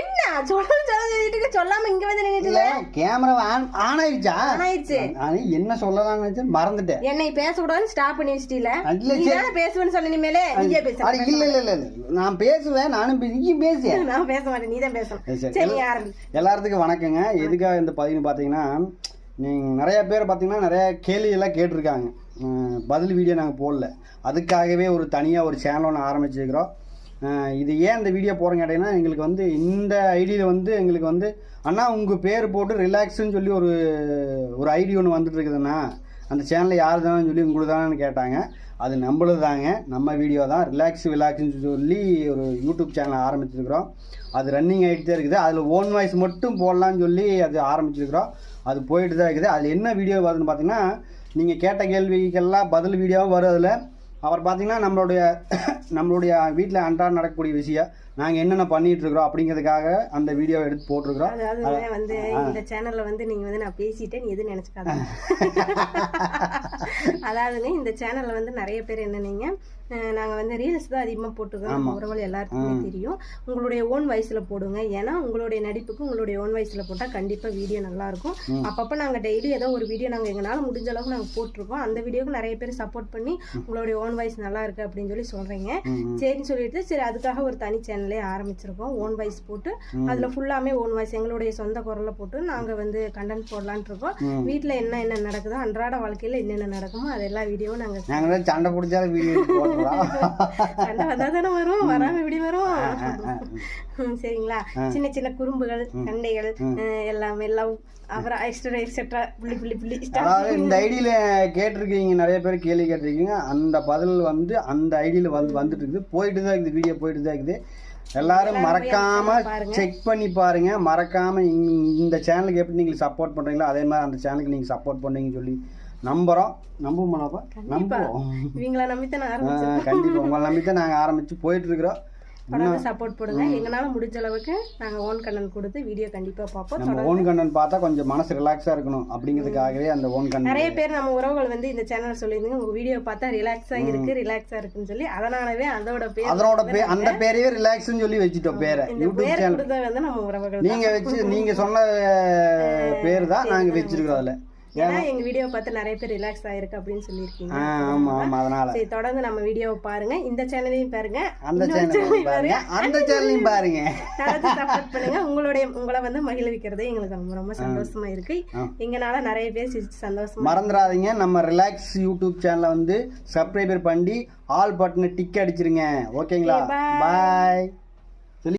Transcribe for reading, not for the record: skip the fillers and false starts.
என்ன சொல்லிட்டு சொல்லாம இங்க வந்து நின்னுட்டு கேமரா ஆன் ஆயிடுச்சா? என்ன சொல்லலாம்னு நினைச்சு மறந்துட்டேன். என்னை பேசக்கூடாதுன்னு ஸ்டாப் பண்ணி வச்சிட்டீல. நீதானே பேசுவேன்னு சொன்ன, இனிமேலே நீயே பேசு. இல்ல நான் பேசுவேன், நானும் பேசுவேன். நான் பேச மாட்டேன், நீதான் பேசணும். சரி ஆரம்பி. எல்லாத்துக்கும் வணக்கங்க. எதுக்காக இந்த பதிவு பார்த்தீங்கன்னா, நீங்கள் நிறைய பேர் பார்த்தீங்கன்னா நிறைய கேள்வியெல்லாம் கேட்டிருக்காங்க. பதில் வீடியோ நாங்கள் போடல. அதுக்காகவே ஒரு தனியாக ஒரு சேனல் ஒன்று ஆரம்பிச்சிருக்கிறோம். இது ஏன் இந்த வீடியோ போகிறோங்க கேட்டிங்கன்னா, எங்களுக்கு வந்து இந்த ஐடியில் வந்து எங்களுக்கு வந்து அண்ணா உங்கள் பேர் போட்டு ரிலாக்ஸுன்னு சொல்லி ஒரு ஐடி ஒன்று வந்துட்டு இருக்குதுண்ணா, அந்த சேனலில் யார் தானு சொல்லி உங்களுக்கு தானு கேட்டாங்க. அது நம்மளது தாங்க, நம்ம வீடியோ தான். விலாக்ஸ்ன்னு சொல்லி ஒரு யூடியூப் சேனல் ஆரம்பிச்சிருக்கிறோம். அது ரன்னிங் ஆகிட்டு தான் இருக்குது. அதில் ஓன் வாய்ஸ் மட்டும் போடலான்னு சொல்லி அது ஆரம்பிச்சிருக்கிறோம். அது போயிட்டு தான் இருக்குது. அதில் என்ன வீடியோ வருதுன்னு பார்த்தீங்கன்னா, நீங்கள் கேட்ட கேள்விக்கெல்லாம் பதில் வீடியோவும் வரும். அதில் அவர் பார்த்தீங்கன்னா நம்மளுடைய வீட்டில் அன்றாட நடக்கக்கூடிய விஷயம், நாங்கள் என்னென்ன பண்ணிட்டு இருக்கிறோம் அப்படிங்கிறதுக்காக அந்த வீடியோ எடுத்து போட்டிருக்கிறோம். அதாவது வந்து இந்த சேனல்ல வந்து நீங்க வந்து நான் பேசிட்டேன் நீ எதுவும் நினைச்சுக்காத. அதாவதுங்க இந்த சேனல்ல வந்து நிறைய பேர் என்னன்னீங்க, நாங்கள் வந்து ரீல்ஸ் தான் அதிகமாக போட்டுக்கிறோம். உறவுகள் எல்லாருக்குமே தெரியும். உங்களுடைய ஓன் வாய்ஸில் போடுங்க. ஏன்னா உங்களுடைய நடிப்புக்கு உங்களுடைய ஓன் வாய்ஸில் போட்டால் கண்டிப்பாக வீடியோ நல்லாயிருக்கும். அப்பப்போ நாங்கள் டெய்லி ஏதோ ஒரு வீடியோ நாங்கள் எங்களால் முடிஞ்ச அளவுக்கு நாங்கள் போட்டிருக்கோம். அந்த வீடியோவுக்கு நிறைய பேர் சப்போர்ட் பண்ணி உங்களுடைய ஓன் வாய்ஸ் நல்லா இருக்கு அப்படின்னு சொல்லி சொல்கிறீங்க. சரின்னு சொல்லிட்டு சரி அதுக்காக ஒரு தனி சேனலே ஆரம்பிச்சிருக்கோம். ஓன் வாய்ஸ் போட்டு அதில் ஃபுல்லாமே ஓன் வாய்ஸ் எங்களுடைய சொந்த குரலை போட்டு நாங்கள் வந்து கண்டென்ட் போடலான்ட்டு இருக்கோம். வீட்டில் என்ன நடக்குதோ அன்றாட வாழ்க்கையில் என்னென்ன நடக்குமோ அதெல்லாம் வீடியோவும் நாங்கள் சண்டை பிடிச்சா வீடியோ சண்டை வந்தா தானே வரும், வராம இப்படி வரும். சரிங்களா? சின்ன சின்ன குறும்புகள், சண்டைகள் எல்லாமே எல்லாம் அப்புறம் எக்ஸெட்ரா புள்ளி. அதாவது இந்த ஐடியில கேட்டிருக்கீங்க, நிறைய பேர் கேள்வி கேட்டிருக்கீங்க. அந்த பதில் வந்து அந்த ஐடியில வந்துட்டு இருக்குது, போயிட்டு தான் இருக்குது, வீடியோ போயிட்டு தான் இருக்குது. எல்லாரும் மறக்காம செக் பண்ணி பாருங்க. மறக்காம இந்த சேனலுக்கு எப்படி நீங்க சப்போர்ட் பண்றீங்களோ அதே மாதிரி அந்த சேனலுக்கு நீங்க சப்போர்ட் பண்றீங்கன்னு சொல்லி நம்புறோம். நம்புவோம்னாப்பா? நம்புவோம். இவங்கள நம்பித்தான் கண்டிப்பா உங்களை நம்பித்தான் நாங்க ஆரம்பிச்சு போயிட்டு இருக்கிறோம். தொடர்ந்து சப்போர்ட் போடுங்க. எங்களால முடிஞ்ச அளவுக்கு நாங்க ஓன் கண்டென்ட் கொடுத்து வீடியோ கண்டிப்பா பார்ப்போம். நம்ம ஓன் கண்டென்ட் பார்த்தா கொஞ்சம் மனசு ரிலாக்ஸா இருக்கணும் அப்படிங்கிறதுக்காகவே அந்த ஓன் கண்டென்ட். நிறைய பேர் நம்ம உறவுகள் வந்து இந்த சேனல் சொல்லியிருந்தீங்க, உங்க வீடியோ பார்த்தா ரிலாக்ஸா இருக்குன்னு சொல்லி, அதனாலவே அந்த பேரையே ரிலாக்ஸ்னு சொல்லி வச்சுட்டோம். பேரை யூடியூப் சேனல் வந்து நம்ம உறவுகள் நீங்க சொன்ன பேர் தான் நாங்க வச்சிருக்கோம். அதுல ஏன்னா எங்க வீடியோ பார்த்து நிறைய பேர் ரிலாக்ஸ் ஆயிருக்கு அப்படின்னு சொல்லியிருக்கீங்க. ஆமா ஆமா, அதனால சரி தொடர்ந்து நம்ம வீடியோவை பாருங்க. இந்த சேனலையும் பாருங்க, அந்த சேனலையும் பாருங்க, அந்த சேனலையும் பாருங்க. தொடர்ந்து சப்போர்ட் பண்ணுங்க. உங்களை வந்து மகிழ்விக்கிறதே எங்களுக்கு ரொம்ப ரொம்ப சந்தோஷமா இருக்கு. எங்கனால நிறைய பேர் சந்தோஷமா. மறந்துடாதீங்க, நம்ம ரிலாக்ஸ் யூடியூப் சேனலை வந்து சப்ஸ்கிரைபர் பண்ணி ஆல் பட்டனை டிக் அடிச்சிருங்க. ஓகேங்களா? பாய்.